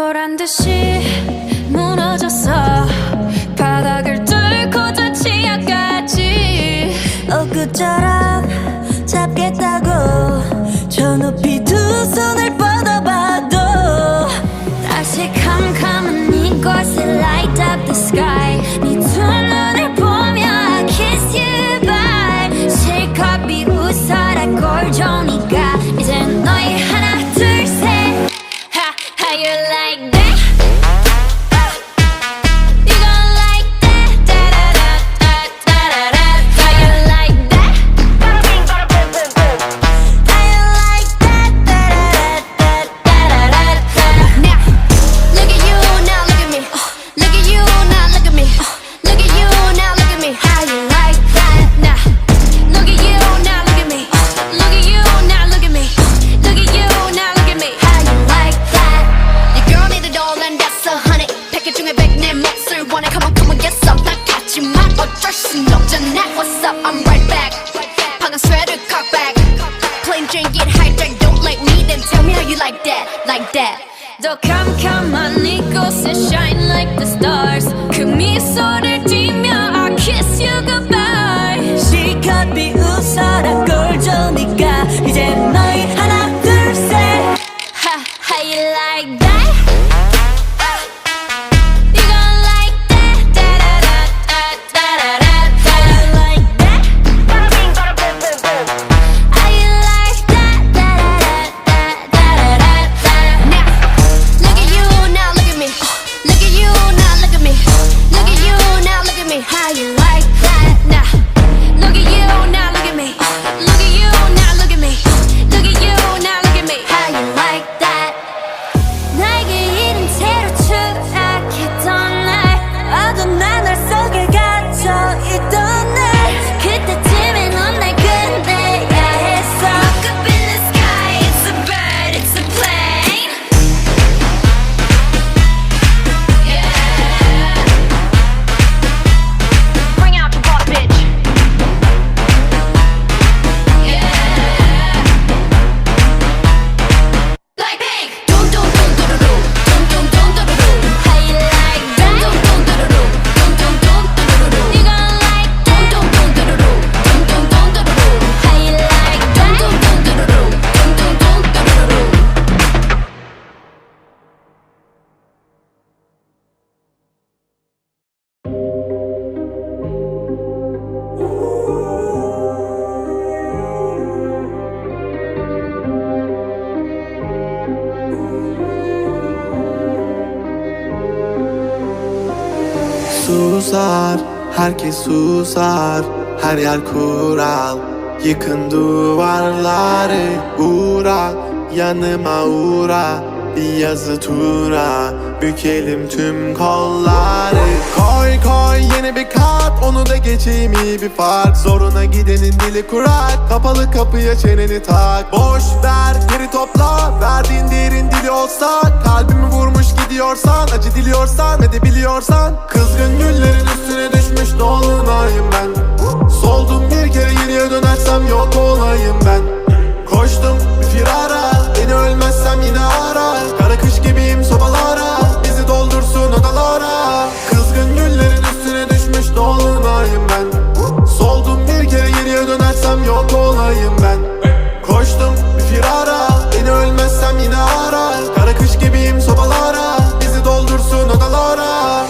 보란듯이 무너졌어. 바닥을 뚫고 저 지하까지 엊그처럼 잡겠다고 저 높이 두 손을 뻗어봐도 다시 캄캄한 이곳에 light up the sky. 네 두 눈을 보며 I kiss you bye. 실컷 비웃어라 꼴좋으니까 이젠 너희 하나 둘 셋. How you like that? You gon' like that? Da-da-da-da-da-da-da. How you like that? How you like that? Da-da-da-da-da-da-da. Now, look at you, now look at me. Look at you, now look at me. Look at you, now look at me. How you like that? Now, look at you, now look at me. Look at you, now look at me. Look at you, now look at me. How you like that? Your girl need a doll and that's a honey. 패킷 중에 100 내 몫을 원해. Come on, come on, get some. 난 같지만 어쩔 순 없잖아. What's up? I'm right back. 방금 sweater cock back. Plain Jane get hijacked. Don't like me, then tell me how you like that, like that. 더 캄캄한 이곳에 shine like the stars. 그 미소를 띠며 I kiss you goodbye. 실컷 비웃어라 꼴좋으니까 이제 너희 하나 둘 셋. How you like that? You gon' like that? Da-da-da-da-da-da-da. How you like that? How you like that? Da-da-da-da-da-da-da. Now, look at you, now look at me. Look at you, now look at me. Look at you, now look at me. How you like that? Now, look at you, now look at me. Look at you, now look at me. Look at you, now look at me. How you like that? 나에게 이른 채로 추락했던 날 어두운 나날 속에 갇혀있던 날 그때쯤에 넌 날 끝내야 했어. Look up in the sky, it's a bird, it's a plane. Yeah. Bring out the boss, bitch. Yeah. Like pink. Dum dum dum dum dum dum dum dum dum dum. How you like that? Dum dum dum dum dum dum dum dum dum. You gon' like that? Dum dum dum dum dum dum dum dum dum. How you like that? Dum dum dum dum dum dum dum dum dum. Susar, herkes susar. Her yer kural. Yıkın duvarları. Uğra, yanıma uğra. Bir yazı tura. Bükelim tüm kolları. Koy koy yeni bir kat. Onu da geçeyim iyi bir fark. Zoruna gidenin dili kurak. Kapalı kapıya çeneni tak. Boş ver geri topla. Verdiğin değerin dili olsa. Kalbimi vurmuş gidiyorsan. Acı diliyorsan ve de biliyorsan. Kızgın güllerin üstüne düşmüş dolunayım ben. Soldum bir kere geriye dönersem yok olayım ben. Koştum bir firara. Beni ölmezsem yine ara. Kara kış gibiyim sobalara. Bizi doldursun odalara. Kızgın güllerin üstüne düşmüş dolunayım ben. Soldum bir kere geriye dönersem yok olayım ben. Koştum bir firara. Beni ölmezsem yine ara. Kara kış gibiyim sobalara. Bizi doldursun odalara.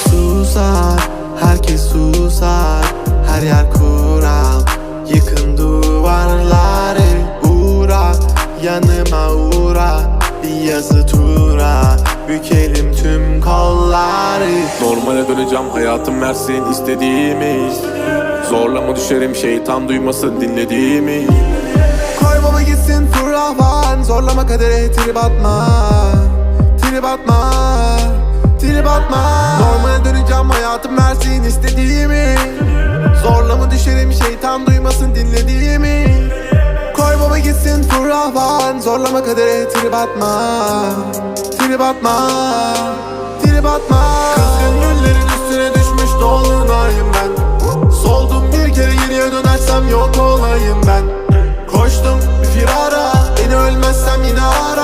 Susar, herkes susar. Her yer kural. Yıkın duvarları. Uğra, yanıma uğra. Bir yazı tura. Bükelim tüm kolları. Normale döneceğim, hayatım versin istediğimi. Zorlama düşerim, şeytan duymasın dinlediğimi. Koy baba gitsin furahvan. Zorlama kadere trip atma. Trip atma. Trip atma. Normale döneceğim, hayatım versin istediğimi. Zorlama düşerim, şeytan duymasın dinlediğimi. Koy baba gitsin furahvan. Zorlama kadere trip atma. trip atma, trip atma. Kızgın güllerin üstüne düşmüş dolunayım ben. Soldum bir kere geriye dönersem yok olayım ben. Koştum bir firara, beni ölmezsem yine ara.